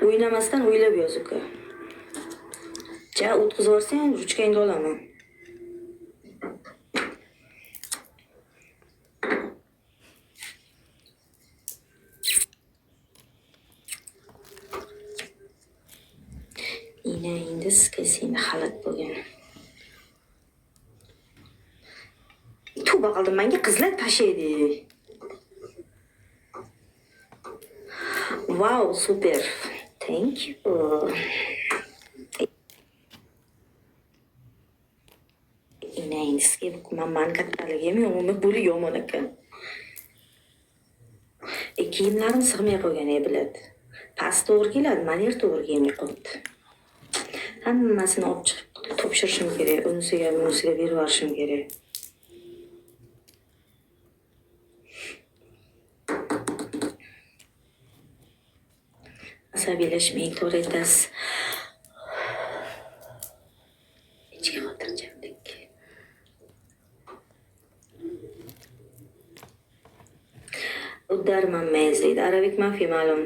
O'ynamasdan o'ylab yoz uka. Ja, o'tkazib yuborsang, ruchkangni olaman. Endi seni xalat bo'lgan. Tuba qildim, menga qizlar tashlaydi. Wow, super. Thank you. Sizga man kattaligim yo'qmi? Bo'li yomon ekan. Kiyimlarim sig'may qolgan biladi. Past to'g'ri keladi, manier to'g'ri kelmay qoldi. Hammasini olib chiqib topshirishim kerak, unisiga berib yuborishim kerak. Asabiylashmang, to'g'ri aytasiz. Ichga xotirjamlik. Uddarman mayiz deydi. Arabik mafi ma'lum.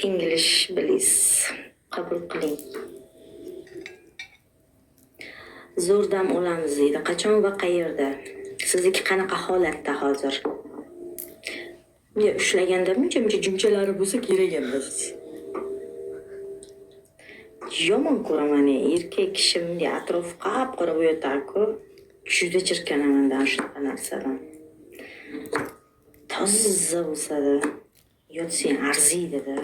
English bilis. Qabul qiling. Zo'r dam olamiz deydi. Qachon va qayerda? Sizniki qanaqa holatda hozir? Ushlaganda buncha jumchalari bo'lsa kerak emas. Yomon ko'raman, erkak kishi bunday atrof qap-qora bo'yatadi-ku. Juda chirkanaman shunaqa narsadan. Toza bo'lsa-da, yotsang arziydi-da.